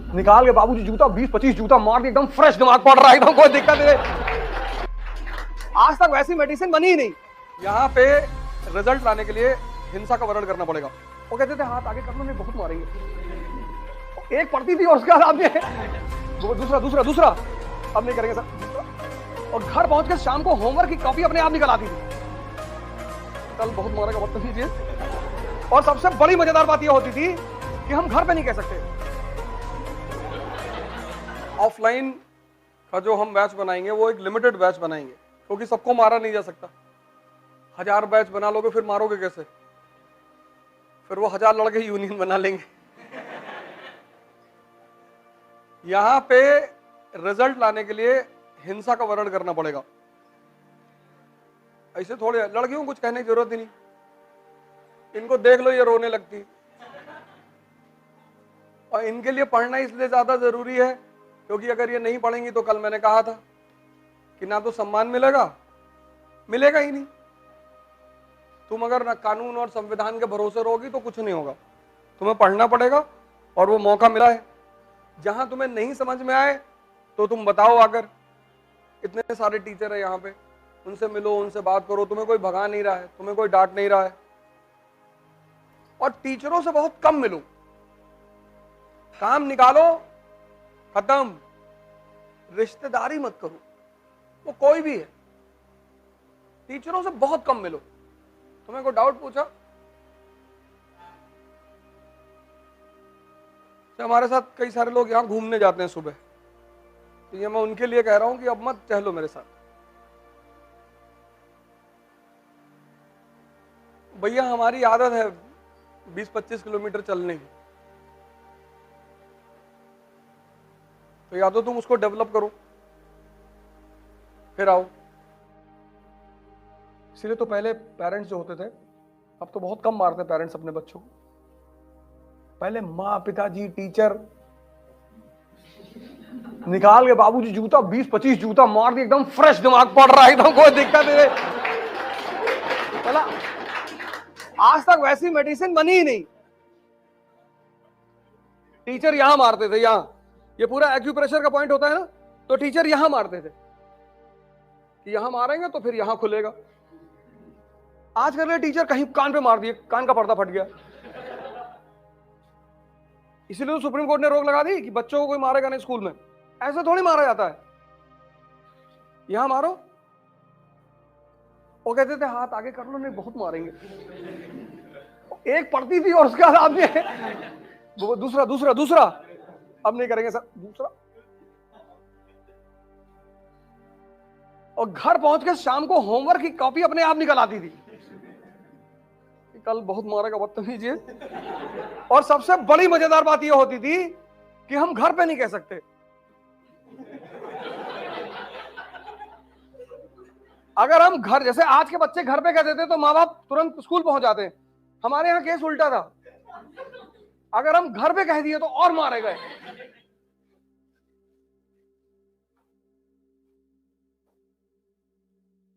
निकाल के बाबूजी जूता 20-25 जूता मार के एकदम फ्रेश दिमाग पड़ रहा है, एकदम कोई दिक्कत नहीं। आज तक वैसी मेडिसिन बनी ही नहीं। यहाँ पे रिजल्ट लाने के लिए हिंसा का वर्णन करना पड़ेगा। वो कहते थे हाथ आगे करना नहीं बहुत मारेंगे। एक पड़ती थी और उसके बाद आपने दूसरा दूसरा दूसरा अब नहीं करेंगे सर। और घर पहुंच के शाम को होमवर्क की कॉपी अपने आप निकल आती थी। कल बहुत मारेगा बदतमीजी है। और सबसे बड़ी मजेदार बात यह होती थी कि हम घर पे नहीं कह सकते। ऑफलाइन का जो हम बैच बनाएंगे वो एक लिमिटेड बैच बनाएंगे, क्योंकि सबको मारा नहीं जा सकता। 1000 बैच बना लोगे फिर मारोगे कैसे? फिर वो 1000 लड़के यूनियन बना लेंगे। यहां पे रिजल्ट लाने के लिए हिंसा का वर्णन करना पड़ेगा। ऐसे थोड़े लड़कियों को कुछ कहने की जरूरत ही नहीं, इनको देख लो ये रोने लगती। और इनके लिए पढ़ना इसलिए ज्यादा जरूरी है क्योंकि अगर ये नहीं पढ़ेंगी तो कल मैंने कहा था कि ना तो सम्मान मिलेगा ही नहीं। तुम अगर ना कानून और संविधान के भरोसे रहोगी तो कुछ नहीं होगा। तुम्हें पढ़ना पड़ेगा और वो मौका मिला है। जहां तुम्हें नहीं समझ में आए तो तुम बताओ आकर। इतने सारे टीचर है यहाँ पे, उनसे मिलो, उनसे बात करो। तुम्हें कोई भगा नहीं रहा है, तुम्हें कोई डांट नहीं रहा है। और टीचरों से बहुत कम मिलो। काम निकालो, खत्म। रिश्तेदारी मत करो, वो कोई भी है। टीचरों से बहुत कम मिलो। तुम्हें कोई डाउट पूछा तो हमारे साथ कई सारे लोग यहां घूमने जाते हैं सुबह, तो ये मैं उनके लिए कह रहा हूं कि अब मत चलो मेरे साथ। भैया हमारी आदत है 20-25 किलोमीटर चलने की, तो या तो तुम उसको डेवलप करो फिर आओ। इसलिए तो पहले पेरेंट्स जो होते थे, अब तो बहुत कम मारते पेरेंट्स अपने बच्चों को। पहले माँ, पिताजी, टीचर निकाल के बाबूजी जूता 20-25 जूता मार दिए, एकदम फ्रेश दिमाग पड़ रहा है, एकदम कोई दिक्कत नहीं। आज तक वैसी मेडिसिन बनी ही नहीं। टीचर यहां मारते थे, यहां, ये पूरा एक्यूप्रेशर का पॉइंट होता है ना, तो टीचर यहां मारते थे कि यहां मारेंगे तो फिर यहां खुलेगा। आज कर रहे टीचर कहीं कान पे मार दिए, कान का पर्दा फट गया। इसीलिए तो सुप्रीम कोर्ट ने रोक लगा दी कि बच्चों को कोई मारेगा नहीं स्कूल में। ऐसे थोड़ी मारा जाता है, यहां मारो। वो कहते थे हाथ आगे कर लो नहीं बहुत मारेंगे। एक पड़ती थी और उसके बाद आपने दूसरा दूसरा दूसरा अब नहीं करेंगे सर, दूसरा। और घर पहुंच के शाम को होमवर्क की कॉपी अपने आप निकल आती थी। कल बहुत मारेगा बदतमीजी है। और सबसे बड़ी मजेदार बात यह होती थी कि हम घर पे नहीं कह सकते। अगर हम घर, जैसे आज के बच्चे घर पे कह देते तो माँ बाप तुरंत स्कूल पहुंच जाते हैं। हमारे यहाँ केस उल्टा था, अगर हम घर पे कह दिए तो और मारे गए।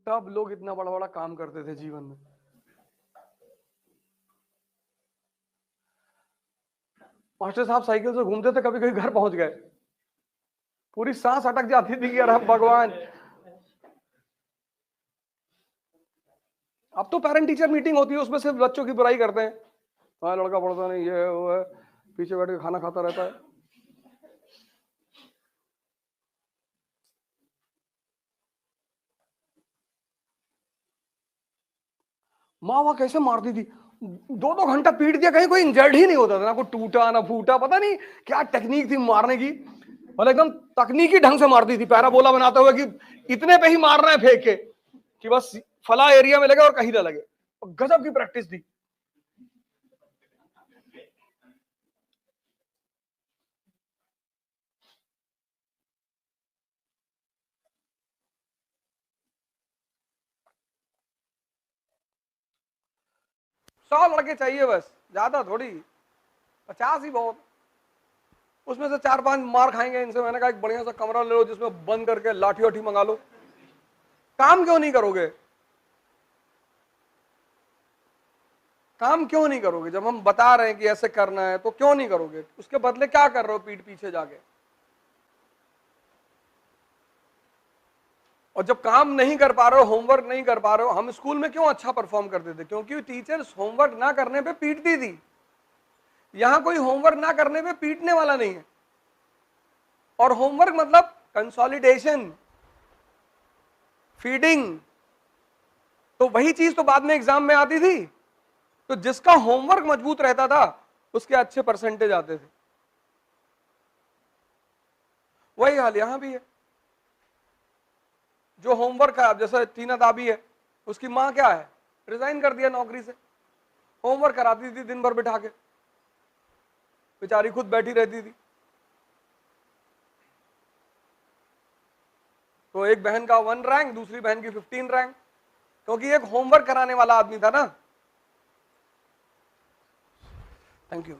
तब लोग इतना बड़ा बड़ा काम करते थे जीवन में। मास्टर साहब साइकिल से घूमते थे, कभी कभी घर पहुंच गए, पूरी सांस अटक जाती थी कि अरे भगवान। अब तो पेरेंट टीचर मीटिंग होती है, उसमें सिर्फ बच्चों की बुराई करते हैं। हाँ लड़का पढ़ता नहीं, ये है वो है, पीछे बैठ के खाना खाता रहता है। माँ वहां कैसे मारती थी, 2-2 घंटा पीट दिया, कहीं कोई इंजर्ड ही नहीं होता था, ना कोई टूटा ना फूटा। पता नहीं क्या टेक्निक थी मारने की, मतलब एकदम तकनीकी ढंग से मारती थी, पैराबोला बनाते हुए कि इतने पे ही मारना है फेंक के कि बस फला एरिया में लगे और कहीं ना लगे। गजब की प्रैक्टिस थी। सौ लड़के चाहिए बस, ज्यादा थोड़ी, 50 ही बहुत। उसमें से 4-5 मार खाएंगे इनसे। मैंने कहा एक बढ़िया सा कमरा ले लो जिसमें बंद करके लाठी वाठी मंगा लो। काम क्यों नहीं करोगे? काम क्यों नहीं करोगे? जब हम बता रहे हैं कि ऐसे करना है तो क्यों नहीं करोगे? उसके बदले क्या कर रहे हो पीठ पीछे जाके? और जब काम नहीं कर पा रहे हो, होमवर्क नहीं कर पा रहे हो, हम स्कूल में क्यों अच्छा परफॉर्म करते थे? क्योंकि टीचर्स होमवर्क ना करने पे पीटती थी। यहां कोई होमवर्क ना करने पे पीटने वाला नहीं है। और होमवर्क मतलब कंसोलिडेशन, फीडिंग, तो वही चीज तो बाद में एग्जाम में आती थी। तो जिसका होमवर्क मजबूत रहता था उसके अच्छे परसेंटेज आते थे। वही हाल यहां भी है। जो होमवर्क है, जैसे टीना दाबी है, उसकी मां क्या है, रिजाइन कर दिया नौकरी से। होमवर्क कराती थी दिन भर बिठा के, बेचारी खुद बैठी रहती थी। तो एक बहन का 1 रैंक, दूसरी बहन की 15 रैंक, क्योंकि एक होमवर्क कराने वाला आदमी था ना। Thank you.